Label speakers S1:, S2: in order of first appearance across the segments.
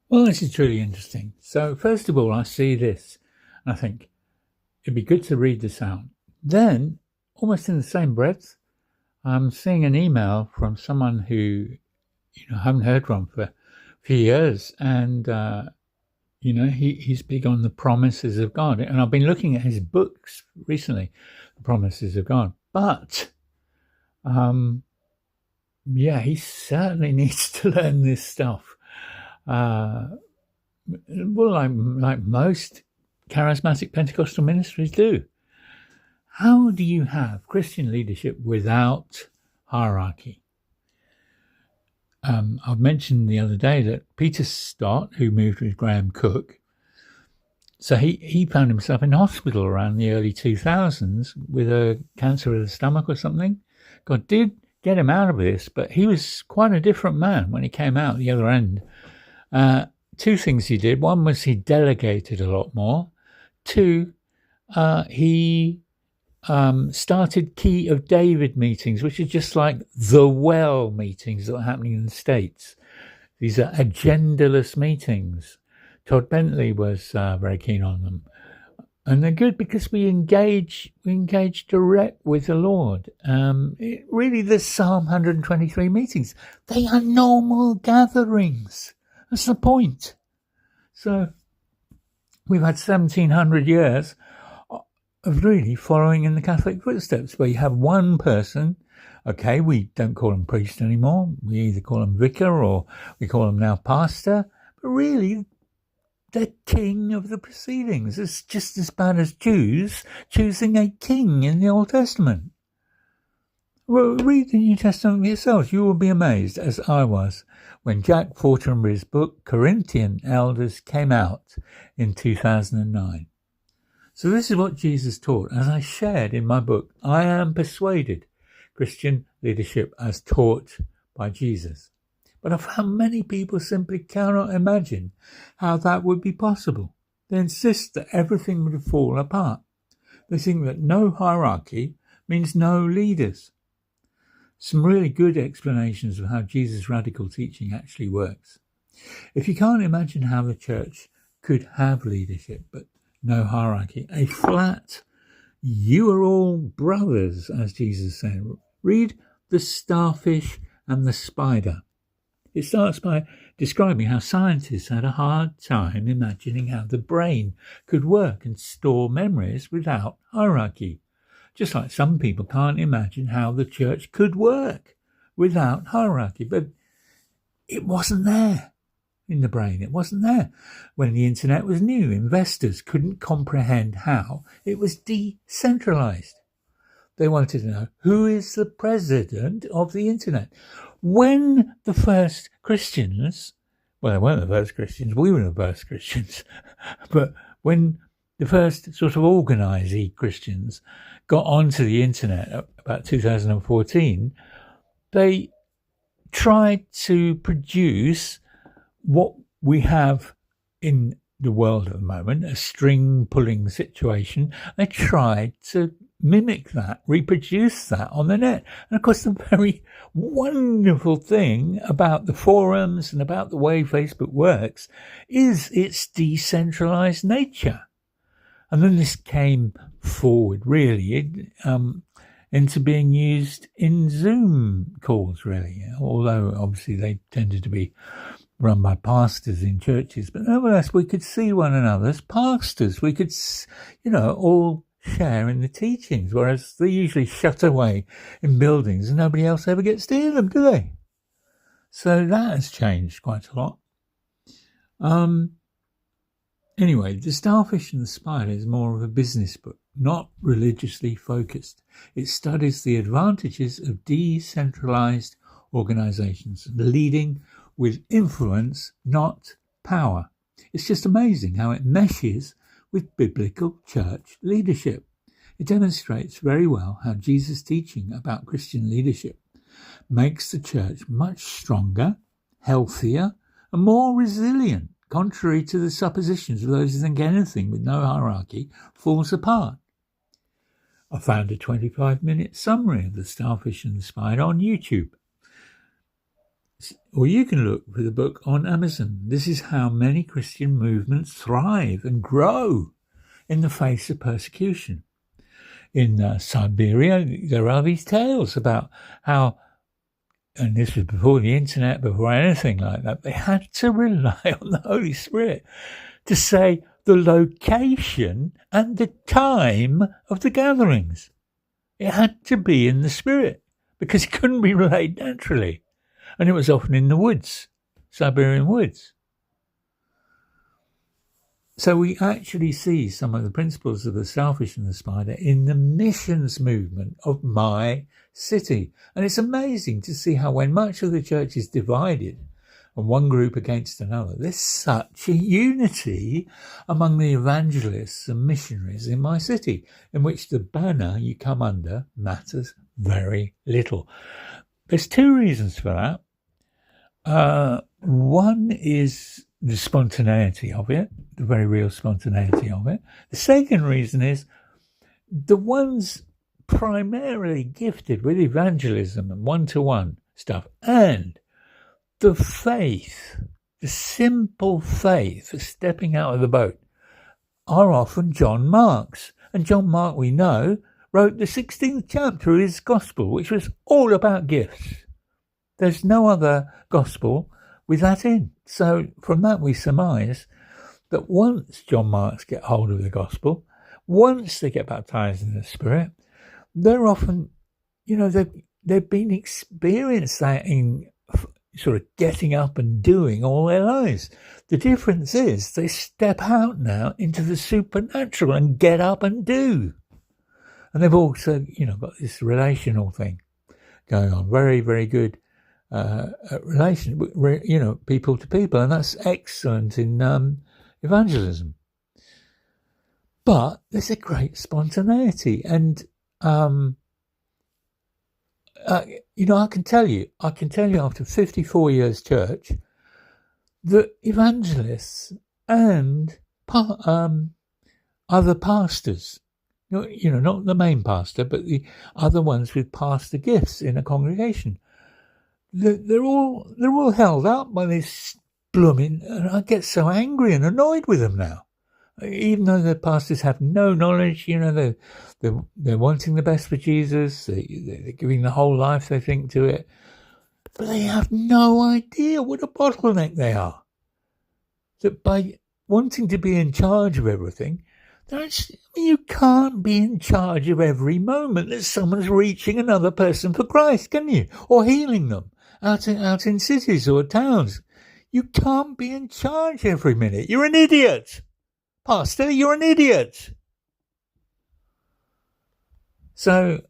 S1: Well, this is truly interesting. So, first of all, I see this and I think it'd be good to read this out. Then, almost in the same breath, I'm seeing an email from someone who, I haven't heard from for a few years. And, he's big on the promises of God. And I've been looking at his books recently, The Promises of God. But, um, yeah, he certainly needs to learn this stuff. Uh, well, like most charismatic Pentecostal ministries do. How do you have Christian leadership without hierarchy? I've mentioned the other day that Peter Stott, who moved with Graham Cook, so he found himself in hospital around the early 2000s with a cancer of the stomach or something. God did get him out of this, but he was quite a different man when he came out the other end. Two things he did. One was he delegated a lot more. Two, he started Key of David meetings, which are just like the well meetings that are happening in the States. These are agendaless meetings. Todd Bentley was very keen on them. And they're good because we engage direct with the Lord. Really, the Psalm 123 meetings, they are normal gatherings. That's the point. So we've had 1700 years of really following in the Catholic footsteps, where you have one person. Okay, we don't call him priest anymore. We either call him vicar or we call him now pastor. But really, the king of the proceedings. It's just as bad as Jews choosing a king in the Old Testament. Well, read the New Testament for yourselves. You will be amazed, as I was, when Jack Fortenberry's book, Corinthian Elders, came out in 2009. So this is what Jesus taught. As I shared in my book, I am persuaded Christian leadership as taught by Jesus. But I found many people simply cannot imagine how that would be possible. They insist that everything would fall apart. They think that no hierarchy means no leaders. Some really good explanations of how Jesus' radical teaching actually works. If you can't imagine how the church could have leadership but no hierarchy, a flat, you are all brothers, as Jesus said. Read The Starfish and the Spider. It starts by describing how scientists had a hard time imagining how the brain could work and store memories without hierarchy. Just like some people can't imagine how the church could work without hierarchy. But it wasn't there in the brain. It wasn't there. When the internet was new, investors couldn't comprehend how it was decentralized. They wanted to know, who is the president of the internet? When the first Christians, well, they weren't the first Christians, we were the first Christians, but when the first sort of organised Christians got onto the internet about 2014, they tried to produce what we have in the world at the moment, a string pulling situation. They tried to mimic that, reproduce that on the net. And of course, the very wonderful thing about the forums and about the way Facebook works is its decentralized nature. And then this came forward really into being used in Zoom calls, really, although obviously they tended to be run by pastors in churches. But nevertheless, we could see one another as pastors. We could, all share in the teachings, whereas they usually shut away in buildings and nobody else ever gets to hear them, do they? So that has changed quite a lot. Anyway, The Starfish and the Spider is more of a business book, not religiously focused. It studies the advantages of decentralized organizations, leading with influence, not power. It's just amazing how it meshes with biblical church leadership. It demonstrates very well how Jesus' teaching about Christian leadership makes the church much stronger, healthier, and more resilient, contrary to the suppositions of those who think anything with no hierarchy falls apart. I found a 25-minute summary of The Starfish and the Spider on YouTube. Or you can look for the book on Amazon. This is how many Christian movements thrive and grow in the face of persecution. In Siberia, there are these tales about how, and this was before the internet, before anything like that, they had to rely on the Holy Spirit to say the location and the time of the gatherings. It had to be in the Spirit because it couldn't be relayed naturally. And it was often in the woods, Siberian woods. So we actually see some of the principles of the selfish and the spider in the missions movement of my city. And it's amazing to see how when much of the church is divided and one group against another, there's such a unity among the evangelists and missionaries in my city, in which the banner you come under matters very little. There's two reasons for that. One is the spontaneity of it, the very real spontaneity of it. The second reason is the ones primarily gifted with evangelism and one-to-one stuff, and the faith, the simple faith of stepping out of the boat, are often John Mark's. And John Mark, we know, wrote the 16th chapter of his gospel, which was all about gifts. There's no other gospel with that in. So from that we surmise that once John Marks get hold of the gospel, once they get baptized in the Spirit, they're often, they've been experienced that in sort of getting up and doing all their lives. The difference is they step out now into the supernatural and get up and do. And they've also, got this relational thing going on. Very, very good relation, people to people. And that's excellent in evangelism. But there's a great spontaneity. And, I can tell you after 54 years church that evangelists and other pastors, not the main pastor, but the other ones with pastor gifts in a congregation, they're all held up by this blooming, and I get so angry and annoyed with them now. Even though the pastors have no knowledge, they're wanting the best for Jesus, they're giving the whole life they think to it, but they have no idea what a bottleneck they are. That by wanting to be in charge of everything, you can't be in charge of every moment that someone's reaching another person for Christ, can you? Or healing them out in cities or towns. You can't be in charge every minute. You're an idiot. Pastor, you're an idiot. So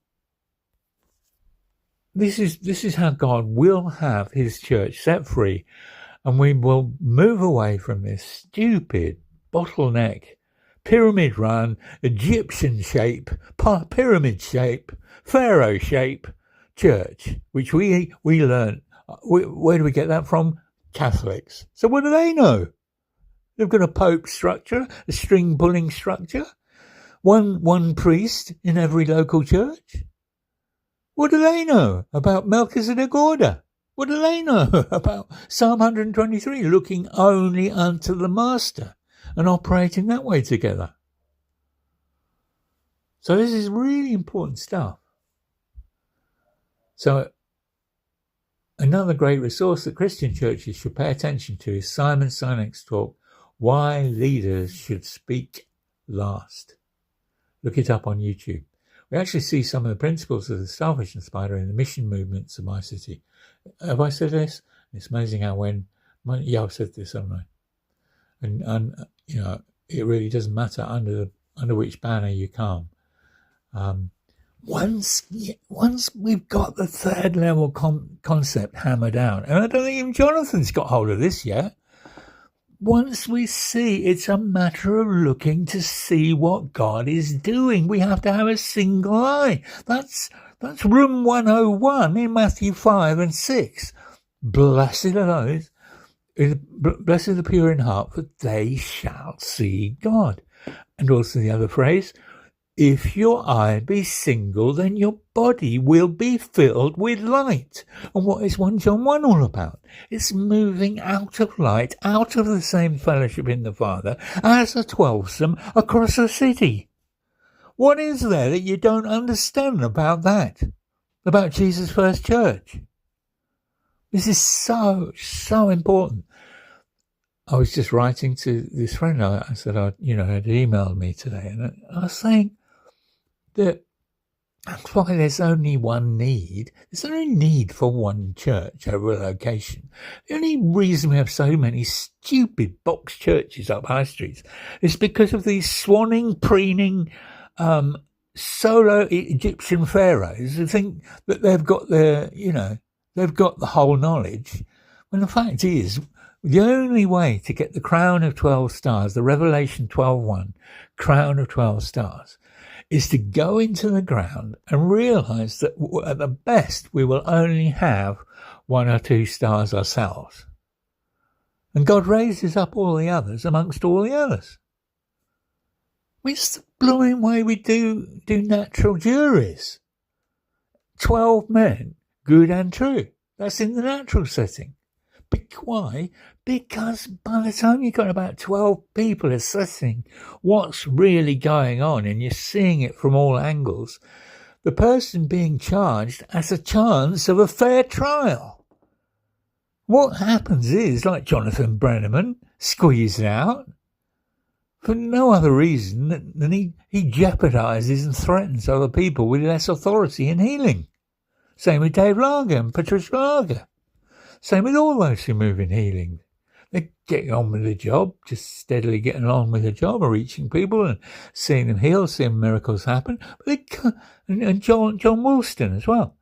S1: this is how God will have his church set free, and we will move away from this stupid bottleneck, pyramid run, Egyptian shape, pyramid shape, Pharaoh shape church, which we learn. Where do we get that from? Catholics. So what do they know? They've got a pope structure, a string pulling structure, one priest in every local church. What do they know about Melchizedek order? What do they know about Psalm 123, looking only unto the Master and operating that way together? So this is really important stuff. So another great resource that Christian churches should pay attention to is Simon Sinek's talk, Why Leaders Should Speak Last. Look it up on YouTube. We actually see some of the principles of the selfish and spider in the mission movements of my city. Have I said this? It's amazing how I've said this, haven't I? And it really doesn't matter under which banner you come. Once we've got the third level concept hammered out, and I don't think even Jonathan's got hold of this yet. Once we see, it's a matter of looking to see what God is doing. We have to have a single eye. That's room 101 in Matthew 5 and 6. Blessed are the pure in heart, for they shall see God. And also the other phrase, If your eye be single, then your body will be filled with light. And what is 1 John 1 all about? It's moving out of light, out of the same fellowship in the Father, as a 12-some across a city. What is there that you don't understand about that? About Jesus' first church? This is so, so important. I was just writing to this friend. I said, had emailed me today, and I was saying that that's why there's only one need. There's only need for one church over a location. The only reason we have so many stupid box churches up high streets is because of these swanning, preening, solo Egyptian pharaohs who think that they've got they've got the whole knowledge. When the fact is, the only way to get the crown of 12 stars, the Revelation 12:1 crown of 12 stars, is to go into the ground and realize that at the best we will only have 1 or 2 stars ourselves. And God raises up all the others amongst all the others. It's the blooming way we do natural juries. 12 men, good and true. That's in the natural setting. Why? Because by the time you've got about 12 people assessing what's really going on and you're seeing it from all angles, the person being charged has a chance of a fair trial. What happens is, like Jonathan Brennemann squeezed out, for no other reason than he jeopardizes and threatens other people with less authority in healing. Same with Dave Lager and Patricia Lager. Same with all those who move in healing. They're getting on with the job, just steadily getting on with the job, or reaching people and seeing them heal, seeing miracles happen. But they can't, and John Woolston as well.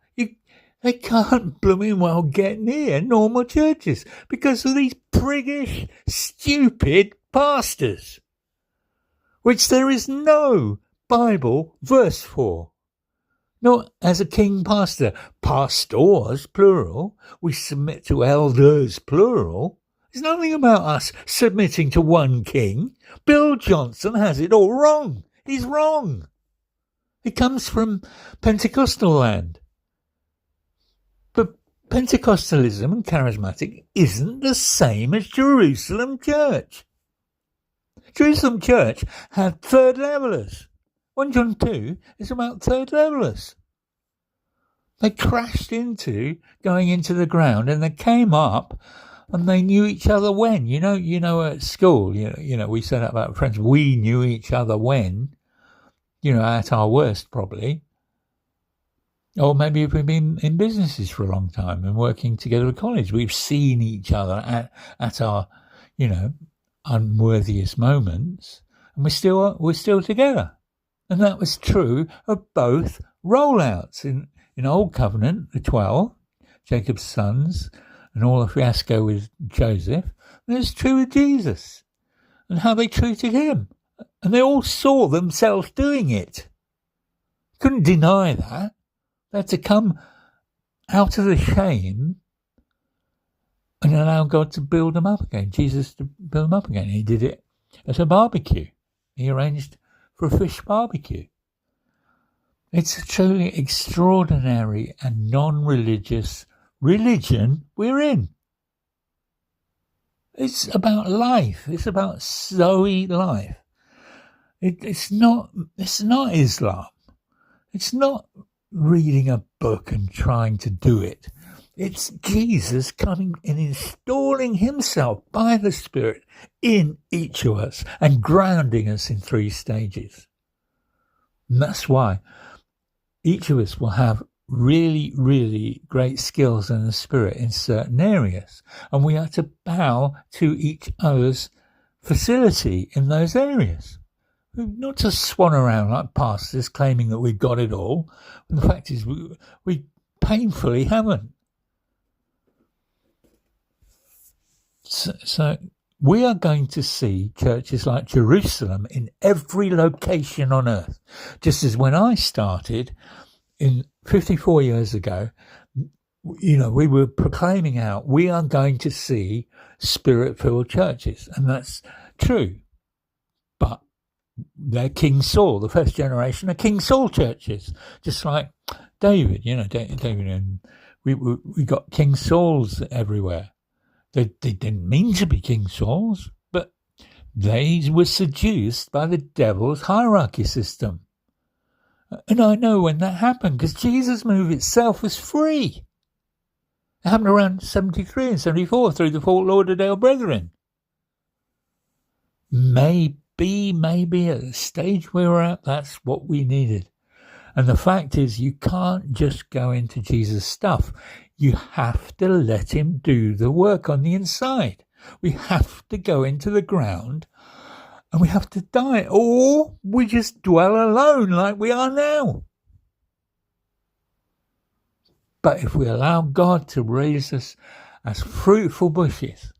S1: They can't blooming well get near normal churches because of these priggish, stupid pastors, which there is no Bible verse for. Not as a king pastor. Pastors, plural. We submit to elders, plural. There's nothing about us submitting to one king. Bill Johnson has it all wrong. He's wrong. He comes from Pentecostal land. But Pentecostalism and charismatic isn't the same as Jerusalem Church. Jerusalem Church had third levelers. 1 John 2 is about third levelers. They crashed into going into the ground, and they came up, and they knew each other when. You know, at school, we said that about friends. We knew each other when, at our worst probably. Or maybe if we've been in businesses for a long time and working together at college, we've seen each other at our, unworthiest moments, and we're still together. And that was true of both rollouts in Old Covenant, the 12, Jacob's sons, and all the fiasco with Joseph. And it's true with Jesus and how they treated him. And they all saw themselves doing it. Couldn't deny that. They had to come out of the shame and allow God to build them up again, Jesus to build them up again. He did it at a barbecue. He arranged for a fish barbecue. It's a truly extraordinary and non-religious religion we're in. It's about life. It's about Zoe life. It's not Islam. It's not reading a book and trying to do it. It's Jesus coming and installing himself by the Spirit in each of us and grounding us in 3 stages. And that's why each of us will have really, really great skills in the Spirit in certain areas. And we are to bow to each other's facility in those areas. Not to swan around like pastors claiming that we've got it all. And the fact is we painfully haven't. So we are going to see churches like Jerusalem in every location on earth. Just as when I started in 54 years ago, we were proclaiming out, we are going to see Spirit-filled churches. And that's true. But they're King Saul, the first generation of King Saul churches, just like David. David, and we got King Sauls everywhere. They didn't mean to be King Sauls, but they were seduced by the devil's hierarchy system. And I know when that happened, because Jesus' move itself was free. It happened around 73 and 74 through the Fort Lauderdale Brethren. Maybe at the stage we were at, that's what we needed. And the fact is, you can't just go into Jesus' stuff. You have to let him do the work on the inside. We have to go into the ground and we have to die, or we just dwell alone like we are now. But if we allow God to raise us as fruitful bushes,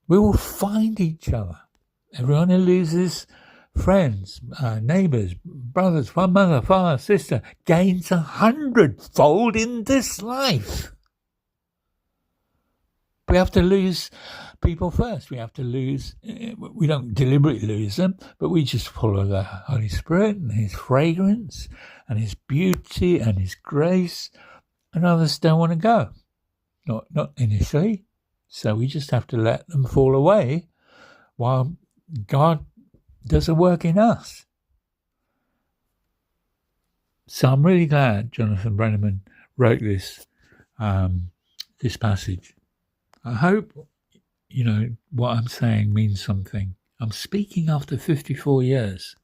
S1: we will find each other. Everyone who loses friends, neighbours, brothers, mother, father, sister, gains 100-fold in this life. We have to lose people first. We don't deliberately lose them, but we just follow the Holy Spirit and his fragrance and his beauty and his grace, and others don't want to go. Not initially. So we just have to let them fall away while God does a work in us. So I'm really glad Jonathan Brennemann wrote this passage. I hope, what I'm saying means something. I'm speaking after 54 years.